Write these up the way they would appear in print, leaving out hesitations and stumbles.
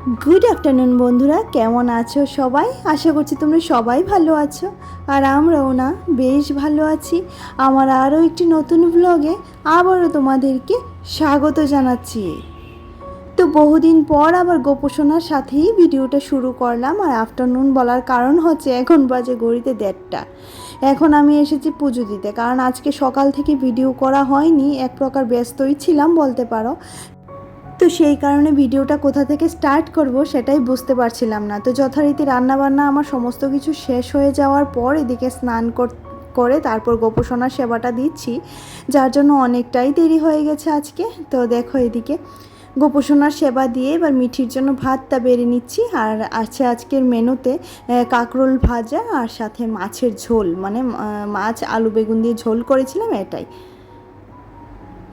Good afternoon বন্ধুরা, কেমন আছো সবাই? আশা করছি তোমরা সবাই ভালো আছো, আর আমরাও না বেশ ভালো আছি। আমার আরও একটি নতুন ব্লগে আবারও তোমাদেরকে স্বাগত জানাচ্ছি। তো বহুদিন পর আবার গোপোষণার সাথেই ভিডিওটা শুরু করলাম। আর আফটারনুন বলার কারণ হচ্ছে এখন বাজে ঘড়িতে 1:30। এখন আমি এসেছি পুজো দিতে, কারণ আজকে সকাল থেকে ভিডিও করা হয়নি, এক প্রকার ব্যস্তই ছিলাম বলতে পারো। তো সেই কারণে ভিডিওটা কোথা থেকে স্টার্ট করব সেটাই বুঝতে পারছিলাম না। তো যথারীতি রান্নাবান্না আমার সমস্ত কিছু শেষ হয়ে যাওয়ার পর এদিকে স্নান করে তারপর গোপোষণার সেবাটা দিচ্ছি, যার জন্য অনেকটাই দেরি হয়ে গেছে আজকে। তো দেখো এদিকে গোপোষণার সেবা দিয়ে এবার মিঠির জন্য ভাতটা বেড়ে নিচ্ছি। আর আছে আজকের মেনুতে কাঁকরোল ভাজা আর সাথে মাছের ঝোল, মানে মাছ আলু বেগুন দিয়ে ঝোল করেছিলাম, এটাই।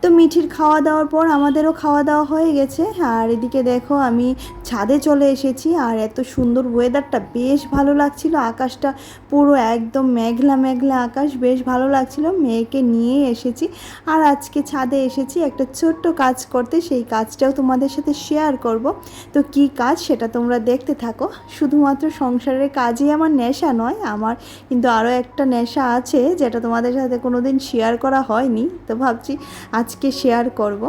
তো মিঠির খাওয়া দাওয়ার পর আমাদেরও খাওয়া দাওয়া হয়ে গেছে। আর এদিকে দেখো আমি ছাদে চলে এসেছি, আর এত সুন্দর ওয়েদারটা, বেশ ভালো লাগছিল। আকাশটা পুরো একদম মেঘলা মেঘলা আকাশ, বেশ ভালো লাগছিল। মেয়েকে নিয়ে এসেছি আর আজকে ছাদে এসেছি একটা ছোট্ট কাজ করতে, সেই কাজটাও তোমাদের সাথে শেয়ার করব। তো কি কাজ সেটা তোমরা দেখতে থাকো। শুধুমাত্র সংসারের কাজই আমার নেশা নয়, আমার কিন্তু আরও একটা নেশা আছে যেটা তোমাদের সাথে কোনো দিন শেয়ার করা হয়নি, তো ভাবছি আজকে শেয়ার করব।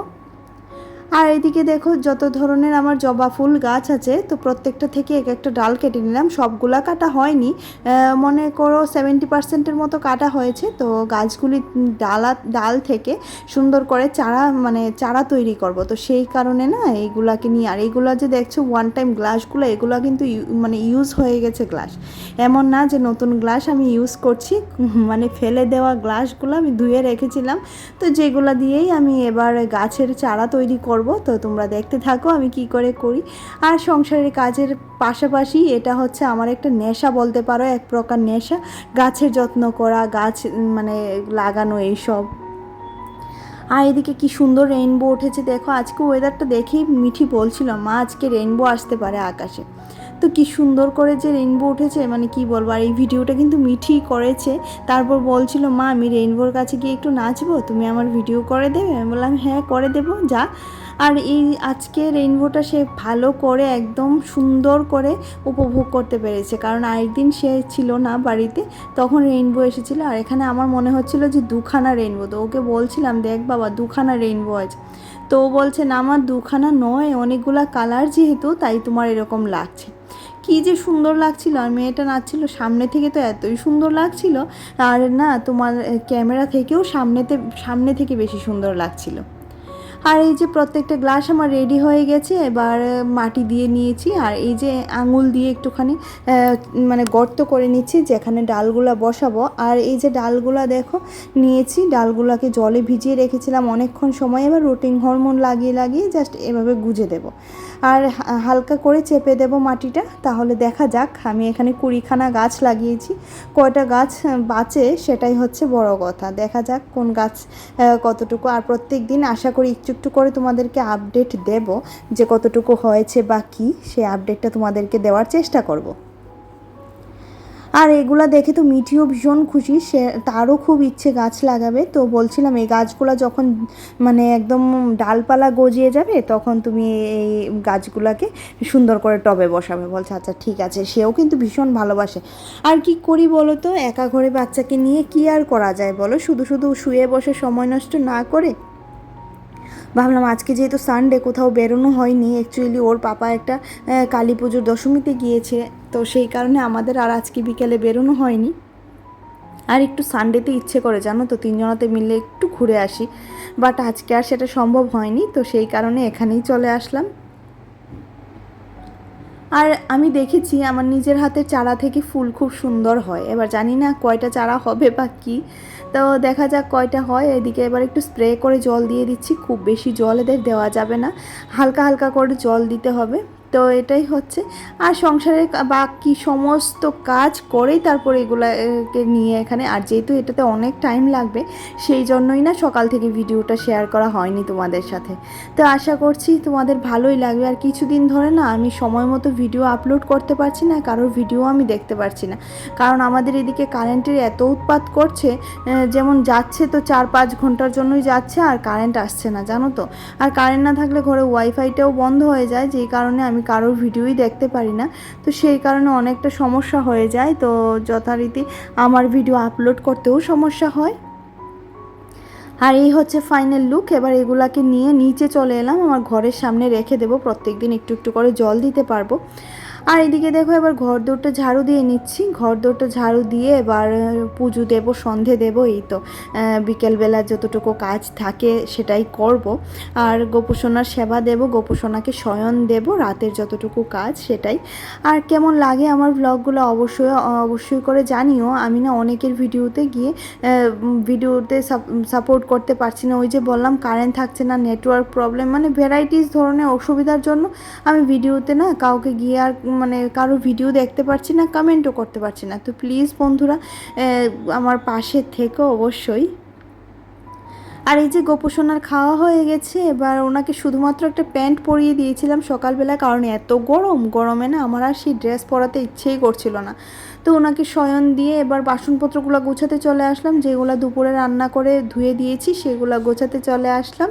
আর এদিকে দেখো যত ধরনের আমার জবা ফুল গাছ আছে, তো প্রত্যেকটা থেকে এক একটা ডাল কেটে নিলাম। সবগুলা কাটা হয়নি, মনে করো 70% মতো কাটা হয়েছে। তো গাছগুলি ডাল থেকে সুন্দর করে চারা তৈরি করব। তো সেই কারণে না এইগুলাকে নিয়ে, আর এইগুলো যে দেখছো ওয়ান টাইম গ্লাসগুলো, এগুলো কিন্তু ইউজ হয়ে গেছে গ্লাস, এমন না যে নতুন গ্লাস আমি ইউজ করছি। মানে ফেলে দেওয়া গ্লাসগুলো আমি ধুয়ে রেখেছিলাম। তো যেগুলো দিয়েই আমি এবার গাছের চারা তৈরি করব। তো তোমরা দেখতে থাকো আমি কি করে করি। আর সংসারের কাজের পাশাপাশি এটা হচ্ছে আমার একটা নেশা বলতে পারো, এক প্রকার নেশা, গাছের যত্ন করা, গাছ লাগানো এইসব। আর এদিকে কি সুন্দর রেইনবো উঠেছে দেখো। আজকে ওয়েদারটা দেখেই মিঠি বলছিল, মা আজকে রেইনবো আসতে পারে আকাশে। তো কি সুন্দর করে যে রেইনবো উঠেছে, মানে কি বলবো। আর এই ভিডিওটা কিন্তু মিঠি করেছে। তারপর বলছিল, মা আমি রেইনবোর কাছে গিয়ে একটু নাচবো, তুমি আমার ভিডিও করে দেবে? আমি বললাম হ্যাঁ করে দেবো, যা। আর এই আজকে রেইনবোটা সে ভালো করে একদম সুন্দর করে উপভোগ করতে পেরেছে, কারণ আরেকদিন সে ছিল না বাড়িতে, তখন রেইনবো এসেছিলো। আর এখানে আমার মনে হচ্ছিল যে দুখানা রেইনবো। তো ওকে বলছিলাম, দেখ বাবা দুখানা রেইনবো আছে। তো ও বলছে না আমার দুখানা নয়, অনেকগুলা কালার যেহেতু, তাই তোমার এরকম লাগছে। কী যে সুন্দর লাগছিল। আর মেয়েটা নাচছিল সামনে থেকে, তো এতই সুন্দর লাগছিল। আর না তোমার ক্যামেরা থেকেও সামনে থেকে বেশি সুন্দর লাগছিল। আর এই যে প্রত্যেকটা গ্লাস আমার রেডি হয়ে গেছে, এবার মাটি দিয়ে নিয়েছি। আর এই যে আঙুল দিয়ে একটুখানি গর্ত করে নিচ্ছি যেখানে ডালগুলা বসাবো। আর এই যে ডালগুলা দেখো নিয়েছি, ডালগুলাকে জলে ভিজিয়ে রেখেছিলাম অনেকক্ষণ সময়। এবার রুটিং হরমোন লাগিয়ে জাস্ট এভাবে গুজে দেব, আর হালকা করে চেপে দেব মাটিটা। তাহলে দেখা যাক। আমি এখানে 20খানা গাছ লাগিয়েছি, কয়টা গাছ বাঁচে সেটাই হচ্ছে বড় কথা। দেখা যাক কোন গাছ কতটুকু। আর প্রত্যেক দিন আশা করি একটু একটু করে তোমাদেরকে আপডেট দেব যে কতটুকু হয়েছে বা কী, সেই আপডেটটা তোমাদেরকে দেওয়ার চেষ্টা করব। আর এগুলা দেখে তো মিঠিও ভীষণ খুশি, তারও খুব ইচ্ছে গাছ লাগাবে। তো বলছিলাম এই গাছগুলো যখন একদম ডালপালা গজিয়ে যাবে, তখন তুমি এই গাছগুলাকে সুন্দর করে টবে বসাবে। বলছে আচ্ছা ঠিক আছে। সেও কিন্তু ভীষণ ভালোবাসে। আর কি করি বলো তো, একা ঘরে বাচ্চাকে নিয়ে কি আর করা যায় বলো, শুধু শুধু শুয়ে বসে সময় নষ্ট না করে ভাবলাম আজকে যেহেতু সানডে, কোথাও বেরোনো হয়নি। অ্যাকচুয়ালি ওর পাপা একটা কালী পুজোর দশমীতে গিয়েছে, তো সেই কারণে আমাদের আর আজকে বিকেলে বেরোনো হয়নি। আর একটু সানডেতে ইচ্ছে করে জানো তো, তিনজনাতে মিলে একটু ঘুরে আসি, বাট আজকে আর সেটা সম্ভব হয়নি। তো সেই কারণে এখানেই চলে আসলাম। আর আমি দেখেছি আমার নিজের হাতের চারা থেকে ফুল খুব সুন্দর হয়। এবার জানি না কয়টা চারা হবে বা কী, তো দেখা যাক কয়টা হয়। এদিকে এবার একটু স্প্রে করে জল দিয়ে দিচ্ছি, খুব বেশি জল এদের দেওয়া যাবে না, হালকা হালকা করে জল দিতে হবে। তো এটাই হচ্ছে। আর সংসারের বাকি সমস্ত কাজ করেই তারপর এগুলোকে নিয়ে এখানে, আর যেহেতু এটাতে অনেক টাইম লাগবে, সেই জন্যই না সকাল থেকে ভিডিওটা শেয়ার করা হয়নি তোমাদের সাথে। তো আশা করছি তোমাদের ভালোই লাগবে। আর কিছুদিন ধরে না আমি সময় মতো ভিডিও আপলোড করতে পারছি না, কারোর ভিডিও আমি দেখতে পারছি না, কারণ আমাদের এদিকে কারেন্টের এত উৎপাত করছে। যেমন যাচ্ছে তো 4-5 ঘন্টার জন্যই যাচ্ছে, আর কারেন্ট আসছে না জানো তো। আর কারেন্ট না থাকলে ঘরে ওয়াইফাইটাও বন্ধ হয়ে যায়, যেই কারণে আমি আমি কারোর ভিডিওই দেখতে পারি না, তো সেই কারণে অনেকটা সমস্যা হয়ে যায়। তো যথারীতি আমার ভিডিও আপলোড করতেও সমস্যা হয়। আর এই হচ্ছে ফাইনাল লুক। এবার এগুলাকে নিয়ে নিচে চলে এলাম, আমার ঘরের সামনে রেখে দেবো, প্রত্যেকদিন একটু একটু করে জল দিতে পারবো। আর এদিকে দেখো এবার ঘর দৌড়টা ঝাড়ু দিয়ে নিচ্ছি, ঘর দৌড়টা ঝাড়ু দিয়ে এবার পুজো দেবো, সন্ধে দেবো, এই তো বিকেলবেলা যতটুকু কাজ থাকে সেটাই করব। আর গোপুসোনার সেবা দেব, গোপুসোনাকে শয়ন দেব, রাতের যতটুকু কাজ সেটাই। আর কেমন লাগে আমার ব্লগগুলো অবশ্যই অবশ্যই করে জানিও। আমি না অনেকের ভিডিওতে গিয়ে ভিডিওতে সাপোর্ট করতে পারছি না, ওই যে বললাম কারেন্ট থাকছে না, নেটওয়ার্ক প্রবলেম, মানে ভ্যারাইটিস ধরনের অসুবিধার জন্য আমি ভিডিওতে না কাউকে গিয়ে আর মানে কারো ভিডিও দেখতে পারছি না, কমেন্টও করতে পারছি না। তো প্লিজ বন্ধুরা আমার পাশে থেকো অবশ্যই। আর এই যে গোপুসোনার খাওয়া হয়ে গেছে, এবার ওনাকে শুধুমাত্র একটা প্যান্ট পরিয়ে দিয়েছিলাম সকালবেলা, কারণ এত গরমে না আমার আর সেই ড্রেস পরাতে ইচ্ছেই করছিল না। তো ওনাকে শয়ন দিয়ে এবার বাসনপত্রগুলো গোছাতে চলে আসলাম, যেগুলো দুপুরে রান্না করে ধুয়ে দিয়েছি সেগুলো গোছাতে চলে আসলাম।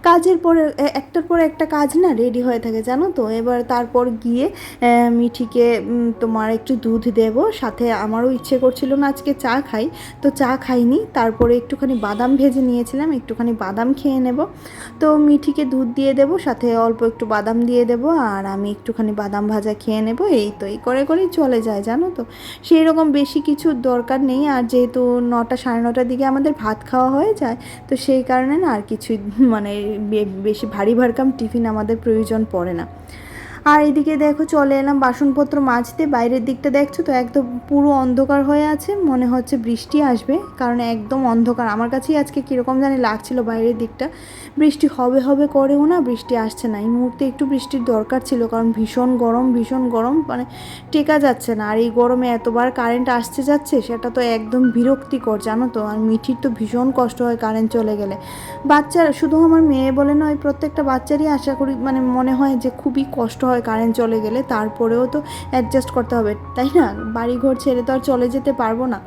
কাজের পরে একটার পর একটা কাজ না রেডি হয়ে থাকে জানো তো। এবার তারপর গিয়ে মিঠিকে তোমার একটু দুধ দেব, সাথে আমারও ইচ্ছে করছিল না আজকে চা খাই, তো চা খাইনি। তারপরে একটুখানি বাদাম ভেজে নিয়েছিলাম, একটুখানি বাদাম খেয়ে নেব। তো মিঠিকে দুধ দিয়ে দেব, সাথে অল্প একটু বাদাম দিয়ে দেব, আর আমি একটুখানি বাদাম ভাজা খেয়ে নেব। এই তো এই করেই চলে যায় জানো তো, সেই রকম বেশি কিছু দরকার নেই। আর যেহেতু 9টা 9:30টার দিকে আমাদের ভাত খাওয়া হয়ে যায়, তো সেই কারণে না আর কিছু মানে বেশি ভারী ভারকাম টিফিন আমাদের প্রয়োজন পড়ে না। আর এদিকে দেখো চলে এলাম বাসনপত্র মাজতে। বাইরের দিকটা দেখছো তো একদম পুরো অন্ধকার হয়ে আছে, মনে হচ্ছে বৃষ্টি আসবে, কারণ একদম অন্ধকার। আমার কাছেই আজকে কীরকম জানি লাগছিল বাইরের দিকটা, বৃষ্টি হবে করেও না বৃষ্টি আসছে না। এই মুহূর্তে একটু বৃষ্টির দরকার ছিল, কারণ ভীষণ গরম, মানে টেকা যাচ্ছে না। আর এই গরমে এতবার কারেন্ট আসতে যাচ্ছে, সেটা তো একদম বিরক্তিকর জানো তো। আর মিঠির তো ভীষণ কষ্ট হয় কারেন্ট চলে গেলে। বাচ্চারা, শুধু আমার মেয়ে বলে নয়, প্রত্যেকটা বাচ্চারই আশা করি মানে মনে হয় যে খুবই কষ্ট হয় কারেন্ট চলে গেলে। তারপরেও তো অ্যাডজাস্ট করতে হবে, তাই না? বাড়িঘর ছেড়ে তো আর চলে যেতে পারবো না।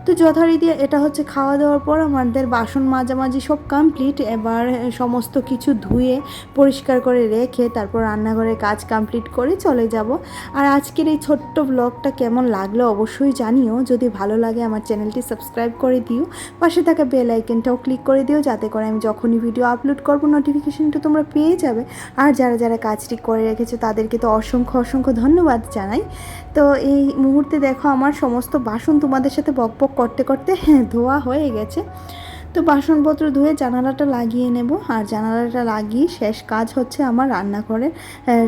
তো যথারীতি এটা হচ্ছে খাওয়া দাওয়ার পর আমাদের বাসন মাজামাজি সব কমপ্লিট। এবার সমস্ত কিছু ধুয়ে পরিষ্কার করে রেখে তারপর রান্নাঘরের কাজ কমপ্লিট করে চলে যাব। আর আজকের এই ছোট্ট ব্লগটা কেমন লাগলো অবশ্যই জানিও। যদি ভালো লাগে আমার চ্যানেলটি সাবস্ক্রাইব করে দিও, পাশে থাকা বেল আইকনটাও ক্লিক করে দিও, যাতে করে আমি যখনই ভিডিও আপলোড করব নোটিফিকেশনটা তোমরা পেয়ে যাবে। আর যারা কাজটি করে রেখেছো তাদেরকে তো অসংখ্য ধন্যবাদ জানাই। তো এই মুহূর্তে দেখো আমার সমস্ত বাসন তোমাদের সাথে বকবক করতে করতে ধোয়া হয়ে গেছে। তো বাসনপত্র ধুয়ে জানালাটা লাগিয়ে নেব। আর জানালাটা লাগিয়ে শেষ কাজ হচ্ছে আমার রান্নাঘরের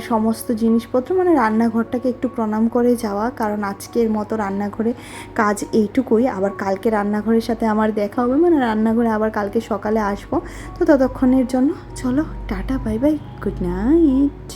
সমস্ত জিনিসপত্র, মানে রান্নাঘরটাকে একটু প্রণাম করে যাওয়া, কারণ আজকের মতো রান্নাঘরে কাজ এইটুকুই। আবার কালকে রান্নাঘরের সাথে আমার দেখা হবে, মানে রান্নাঘরে আবার কালকে সকালে আসবো। তো ততক্ষণের জন্য চলো tata, bye bye, good night.